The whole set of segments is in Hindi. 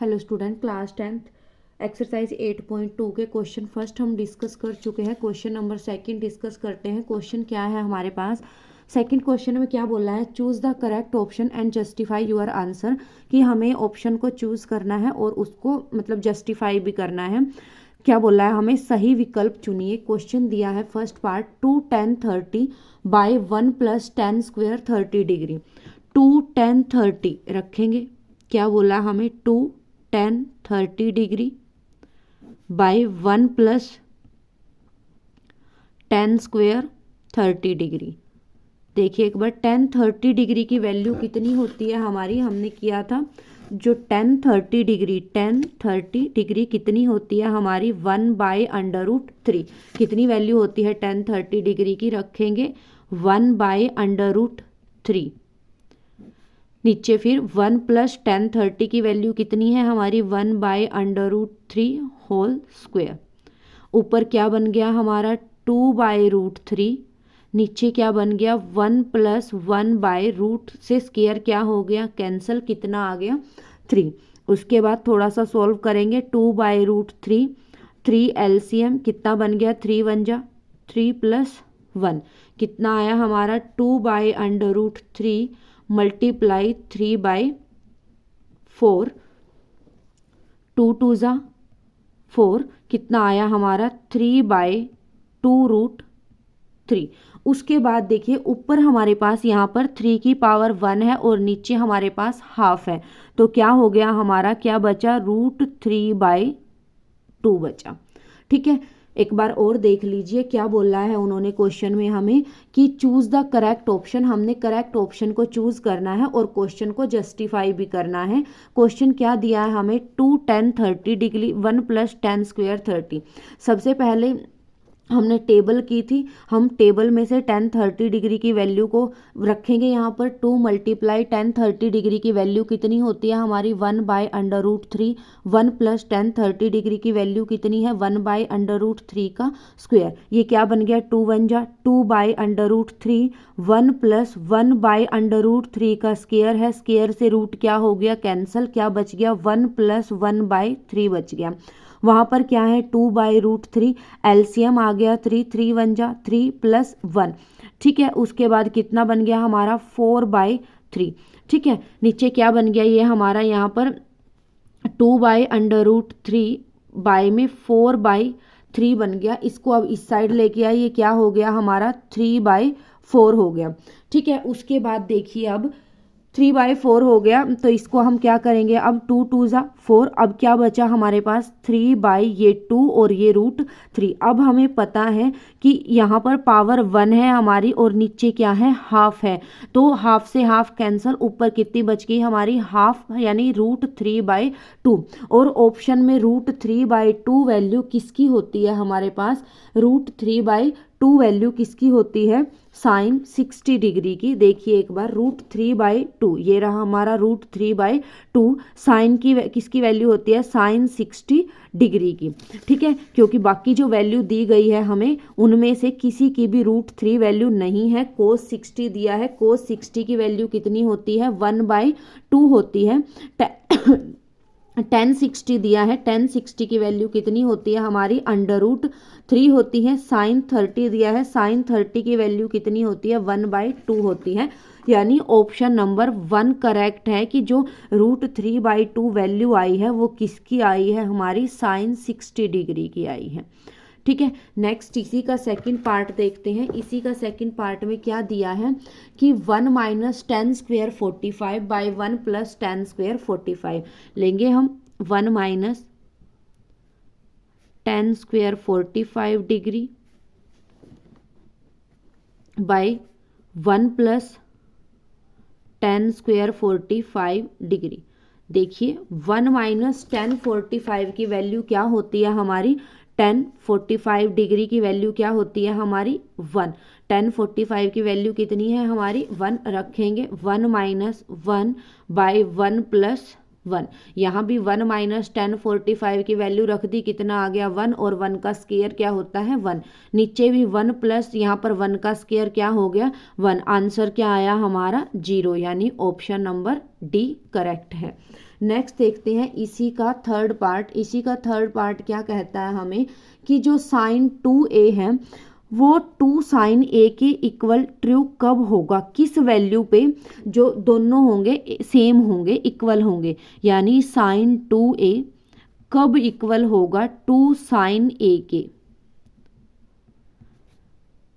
Hello student, class 10th exercise 8.2 के क्वेश्चन फर्स्ट हम डिस्कस कर चुके हैं। क्वेश्चन नंबर सेकंड डिस्कस करते हैं। क्वेश्चन क्या है हमारे पास? सेकंड क्वेश्चन में क्या बोला है? Choose the correct option and justify your answer, कि हमें ऑप्शन को चूज़ करना है और उसको मतलब जस्टिफाई भी करना है। क्या बोला है? हमें सही विकल्प चुनिए। क्वेश्चन दिया है first part 2 10 30 by 1 + 10 square 30 degree. 2 10 30 रखेंगे। क्या बोला हमें? 2 10 30 डिग्री बाय 1 + 10 स्क्वायर 30 डिग्री। देखिए एक बार 10 30 डिग्री की वैल्यू कितनी होती है हमारी? हमने किया था जो 10 30 डिग्री कितनी होती है हमारी? 1/√3। कितनी वैल्यू होती है 10 30 डिग्री की? रखेंगे 1/√3। नीचे फिर 1 + 10 30 की वैल्यू कितनी है हमारी? 1/√3 होल स्क्वायर। ऊपर क्या बन गया हमारा? 2/√3। नीचे क्या बन गया? 1 + 1/√, से स्क्वायर क्या हो गया? कैंसल। कितना आ गया? 3। उसके बाद थोड़ा सा सॉल्व करेंगे। 2/√3, 3 एलसीएम कितना बन गया? 3 1 जा 3 + 1 कितना आया हमारा? 2/√3 मल्टीप्लाई 3/4, 2 2 जा 4 कितना आया हमारा? 3/2√3। उसके बाद देखिए ऊपर हमारे पास यहाँ पर 3 की पावर 1 है और नीचे हमारे पास हाफ है, तो क्या हो गया हमारा? क्या बचा? √3/2 बचा। ठीक है, एक बार और देख लीजिए क्या बोला है उन्होंने क्वेश्चन में हमें, कि चूज द करेक्ट ऑप्शन। हमने करेक्ट ऑप्शन को चूज करना है और क्वेश्चन को जस्टिफाई भी करना है। क्वेश्चन क्या दिया है हमें? 2 10 30 डिग्री 1 + 10 स्क्वायर 30। सबसे पहले हमने टेबल की थी, हम टेबल में से 10 30 डिग्री की वैल्यू को रखेंगे यहाँ पर। 2 × 10 30 डिग्री की वैल्यू कितनी होती है हमारी? 1/√3। 1 + 10 30 डिग्री की वैल्यू कितनी है? 1/√3 का स्क्वायर। ये क्या बन गया? 2 1 जा 2/√3। 1 + 1/√3 का स्क्वायर है, स्क्वायर से रूट क्या हो गया? कैंसल। क्या बच गया? 1 + 1/3 बच गया। वहाँ पर क्या है? 2/√3 एलसीएम आ गया 3 3 1 जा 3 + 1। ठीक है, उसके बाद कितना बन गया हमारा? 4/3। ठीक है, नीचे क्या बन गया ये हमारा? यहाँ पर 2/√3 बाय में 4/3 बन गया। इसको अब इस साइड लेके आए, ये क्या हो गया हमारा? 3/4 हो गया। ठीक है, उसके बाद देखिए अब 3/4 हो गया, तो इसको हम क्या करेंगे? अब 2 2 जा 4। अब क्या बचा हमारे पास? 3/2 और ये √3। अब हमें पता है कि यहाँ पर पावर 1 है हमारी और नीचे क्या है? हाफ है, तो हाफ से हाफ कैंसल। ऊपर कितनी बच गई हमारी? हाफ, यानी √3/2। और ऑप्शन में √3/2 वैल्यू किसकी होती है हमारे पास? √3/2 वैल्यू किसकी होती है? साइन 60 डिग्री की। देखिए एक बार, √3/2 ये रहा हमारा √3/2। साइन की किसकी वैल्यू होती है? साइन 60 डिग्री की। ठीक है, क्योंकि बाकी जो वैल्यू दी गई है हमें उनमें से किसी की भी √3 वैल्यू नहीं है। cos 60 दिया है, cos 60 की वैल्यू कितनी होती है? 1/2 होती है। 10 60 दिया है, 10 60 की वैल्यू कितनी होती है हमारी? √3 होती है। साइन 30 दिया है, साइन 30 की वैल्यू कितनी होती है? 1/2 होती है। यानी ऑप्शन नंबर 1 करेक्ट है, कि जो √3/2 वैल्यू आई है वो किसकी आई है हमारी? साइन 60 डिग्री की आई है। ठीक है, नेक्स्ट इसी का सेकंड पार्ट देखते हैं। इसी का सेकंड पार्ट में क्या दिया है कि 1 - 10 स्क्वायर 45 बाय 1 + 10 स्क्वायर 45 लेंगे हम। 1 - 10 square 45 degree by 1 + 10 square 45 degree. देखिए 1 - 10 45 की वैल्यू क्या होती है हमारी? 10 45 डिग्री की वैल्यू क्या होती है हमारी? 1। 10 45 की वैल्यू कितनी है हमारी? 1 रखेंगे। 1 - 1 बाय 1 + 1। यहाँ भी 1 माइनस 1045 की वैल्यू रख दी, कितना आ गया 1, और 1 का स्क्वायर क्या होता है 1। नीचे भी 1 प्लस यहाँ पर 1 का स्क्वायर क्या हो गया 1। आंसर क्या आया हमारा 0, यानी ऑप्शन नंबर डी करेक्ट है। नेक्स्ट देखते हैं इसी का थर्ड पार्ट। इसी का थर्ड पार्ट क्या कहता है हमें कि जो साइन 2a है वो 2 साइन a के इक्वल ट्रू कब होगा, किस वैल्यू पे जो दोनों होंगे सेम होंगे, इक्वल होंगे, यानी साइन 2a कब इक्वल होगा 2 साइन a के।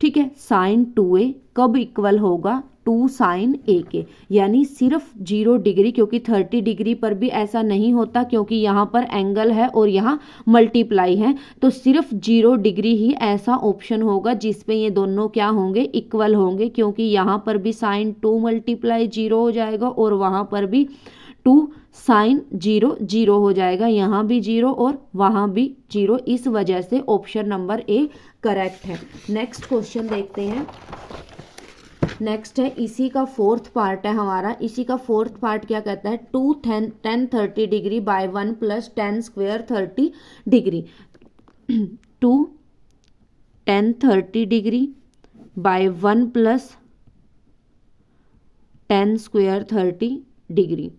ठीक है, साइन 2a कब इक्वल होगा 2 साइन a के, यानी सिर्फ 0 डिग्री, क्योंकि 30 डिग्री पर भी ऐसा नहीं होता क्योंकि यहाँ पर एंगल है और यहाँ मल्टीप्लाई है, तो सिर्फ 0 डिग्री ही ऐसा ऑप्शन होगा जिसपे ये दोनों क्या होंगे इक्वल होंगे, क्योंकि यहाँ पर भी साइन 2 मल्टीप्लाई 0 हो जाएगा और वहाँ पर भी 2 साइन 0 0 हो जाएगा, यहाँ भी 0 और वहाँ भी 0, इस वजह से ऑप्शन नंबर ए करेक्ट है। नेक्स्ट क्वेश्चन देखते हैं। नेक्स्ट है इसी का फोर्थ पार्ट है हमारा। इसी का फोर्थ पार्ट क्या कहता है 2 10 30 degree by 1 plus 10 square 30 degree. 2 10 30 degree by 1 plus 10 square 30 degree.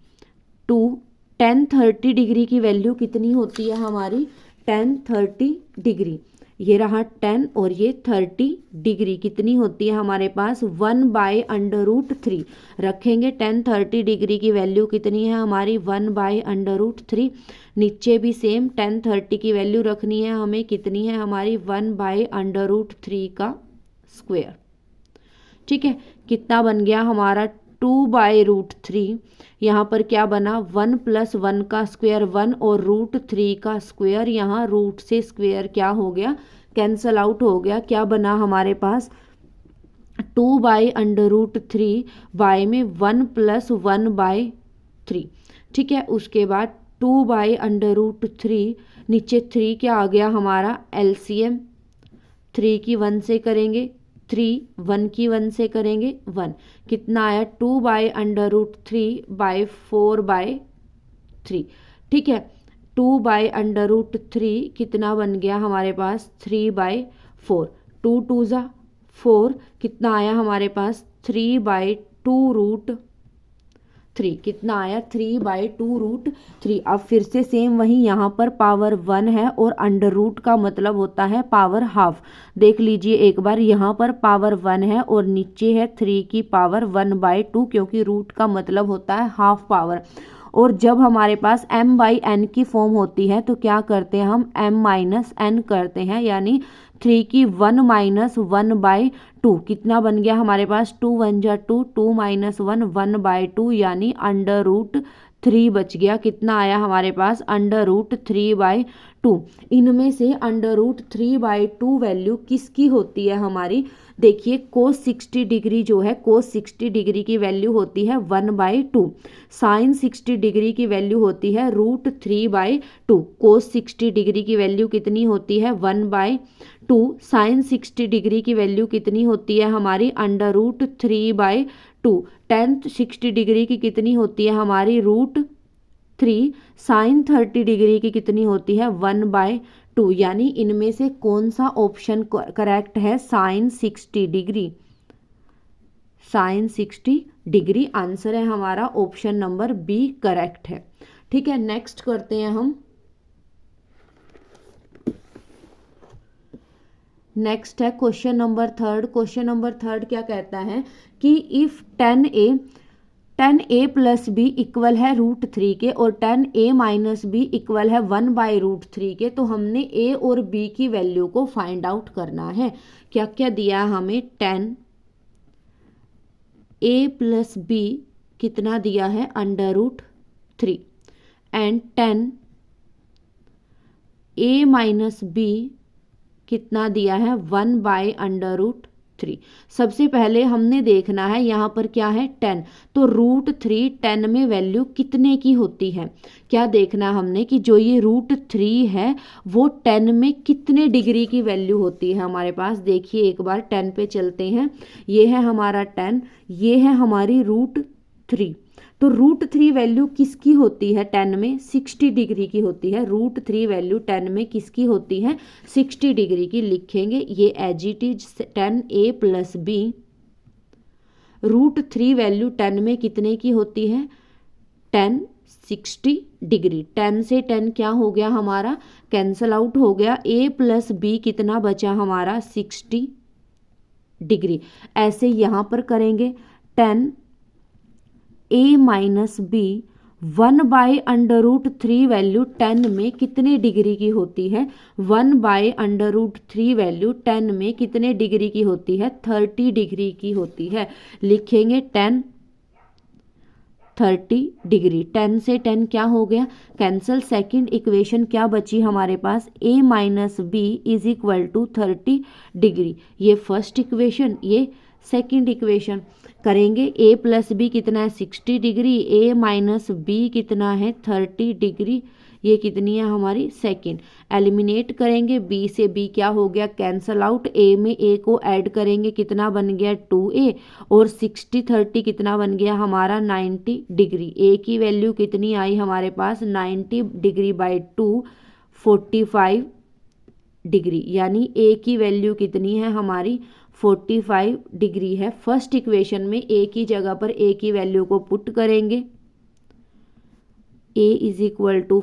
2 10 30 degree की वैल्यू कितनी होती है हमारी 10 30 डिग्री, ये रहा 10 और ये 30 डिग्री कितनी होती है हमारे पास 1/√3 रखेंगे। 10 30 डिग्री की वैल्यू कितनी है हमारी 1/√3। नीचे भी सेम 10 30 की वैल्यू रखनी है हमें, कितनी है हमारी 1/√3 का स्क्वायर। ठीक है, कितना बन गया हमारा 2/√3। यहाँ पर क्या बना 1 + 1 का स्क्वायर 1 और √3 का स्क्वायर, यहाँ रूट से स्क्वायर क्या हो गया कैंसल आउट हो गया। क्या बना हमारे पास 2/√3 बाय में 1 + 1/3। ठीक है, उसके बाद 2/√3 नीचे 3 क्या आ गया हमारा एलसीएम, 3 की 1 से करेंगे 3, 1 की 1 से करेंगे 1, कितना आया 2/√3 बाय 4/3। ठीक है, 2/√3 कितना बन गया हमारे पास 3/4, 2 2 ज़ा 4, कितना आया हमारे पास 3/2√3, कितना आया 3/2√3। अब फिर से सेम वही, यहाँ पर पावर 1 है और अंडर रूट का मतलब होता है पावर हाफ। देख लीजिए एक बार, यहाँ पर पावर 1 है और नीचे है 3 की पावर 1/2, क्योंकि रूट का मतलब होता है हाफ पावर। और जब हमारे पास m/n की फॉर्म होती है तो क्या करते हैं हम m-n करते हैं, यानी 3 की 1 - 1/2, कितना बन गया हमारे पास 2 1 जा 2, 2 - 1 1/2, यानी √3 बच गया। कितना आया हमारे पास √3/2। इनमें से √3/2 वैल्यू किसकी होती है हमारी, देखिए cos 60 डिग्री जो है cos 60 डिग्री की वैल्यू होती है 1/2, साइन 60 डिग्री की वैल्यू होती है √3/2। cos 60 डिग्री की वैल्यू कितनी होती है 1/2, साइन 60 डिग्री की वैल्यू कितनी होती है हमारी √3/2। tan 60 डिग्री की कितनी होती है हमारी √3, साइन 30 डिग्री की कितनी होती है 1/2, यानी इनमें से कौन सा ऑप्शन करेक्ट है sine 60 degree, sine 60 degree answer है हमारा, ऑप्शन नंबर बी करेक्ट है। ठीक है, नेक्स्ट करते हैं हम। नेक्स्ट है question number third. Question number third क्या कहता है कि इफ 10a + b इक्वल है √3 के और 10a - b इक्वल है 1/√3 के, तो हमने a और b की वैल्यू को फाइंड आउट करना है। क्या क्या दिया हमें 10a + b कितना दिया है √3 एंड 10a - b कितना दिया है 1/√3। सबसे पहले हमने देखना है यहाँ पर क्या है 10, तो √3 10 में वैल्यू कितने की होती है। क्या देखना हमने कि जो ये √3 है वो 10 में कितने डिग्री की वैल्यू होती है हमारे पास। देखिए एक बार 10 पे चलते हैं, ये है हमारा 10, ये है हमारी √3, तो तो √3 वैल्यू किसकी होती है 10 में? 60 डिग्री की होती है। √3 वैल्यू 10 में किसकी होती है? 60 डिग्री की। लिखेंगे ये as it is 10a + b। √3 value 10 में कितने की होती है? 10 60 डिग्री। 10 से 10 क्या हो गया हमारा? कैंसल आउट हो गया। a + b कितना बचा हमारा? 60 डिग्री। ऐसे यहाँ पर करेंगे 10 a - b 1/√3 वैल्यू 10 में कितने डिग्री की होती है? 1/√3 वैल्यू 10 में कितने डिग्री की होती है? 30 डिग्री की होती है। लिखेंगे 10 30 डिग्री। 10 से 10 क्या हो गया? कैंसल। सेकंड इक्वेशन क्या बची हमारे पास? a - b = 30 degree. ये फर्स्ट इक्वेशन, ये सेकंड इक्वेशन। करेंगे a + b कितना है? 60 डिग्री। a - b कितना है? 30 डिग्री। ये कितनी है हमारी? सेकंड। एलिमिनेट करेंगे। b से b क्या हो गया? Cancel out. a में a को ऐड करेंगे, कितना बन गया? 2a। और 60 30 कितना बन गया हमारा? 90 डिग्री। a की वैल्यू कितनी आई हमारे पास? 90 डिग्री बाई 2 45 डिग्री। यानी a की वैल्यू कितनी है हमारी? 45 डिग्री है। फर्स्ट इक्वेशन में a की जगह पर a की वैल्यू को पुट करेंगे। a =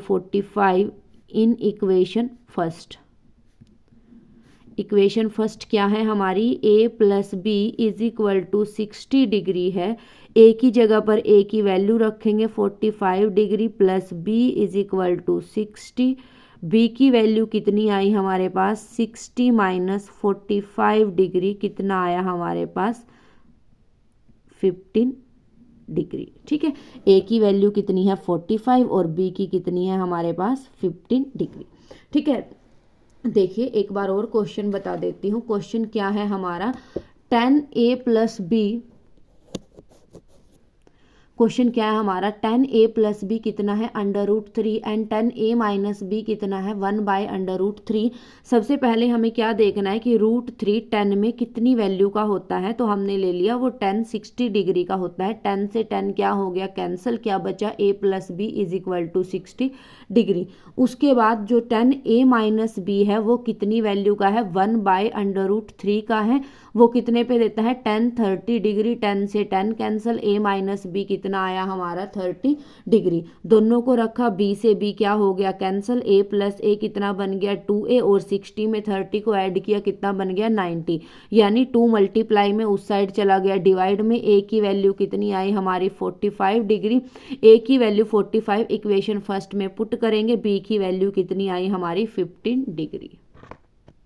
45 in equation first. Equation first क्या है हमारी? a + b = 60 डिग्री है। a की जगह पर a की वैल्यू रखेंगे 45 डिग्री + b = 60। b की वैल्यू कितनी आई हमारे पास? 60 - 45 डिग्री कितना आया हमारे पास? 15 डिग्री। ठीक है, a की वैल्यू कितनी है? 45 और b की कितनी है हमारे पास? 15 डिग्री। ठीक है, देखिए एक बार और क्वेश्चन बता देती हूँ। क्वेश्चन क्या है हमारा? 10a + b। क्वेश्चन क्या है हमारा? 10a + b कितना है? √3 एंड 10a - b कितना है? 1/√3। सबसे पहले हमें क्या देखना है कि √3 10 में कितनी वैल्यू का होता है। तो हमने ले लिया वो 10 60 डिग्री का होता है। 10 से 10 क्या हो गया? कैंसल। क्या बचा? a + b = 60 degree. उसके बाद जो 10a - b है वो कितनी वैल्यू का है? 1/√3 का है। वो कितने पे देता है? 10 30 डिग्री। 10 से 10 कैंसल। a - b कितना आया हमारा? 30 डिग्री। दोनों को रखा, b से b क्या हो गया? कैंसल। a + a कितना बन गया? 2a। और 60 में 30 को ऐड किया, कितना बन गया? 90। यानी 2 मल्टीप्लाई में उस साइड चला गया, डिवाइड में। a की वैल्यू कितनी आई हमारी? 45 डिग्री। a की वैल्यू 45 इक्वेशन फर्स्ट में पुट करेंगे। b की वैल्यू कितनी आई हमारी? 15 डिग्री।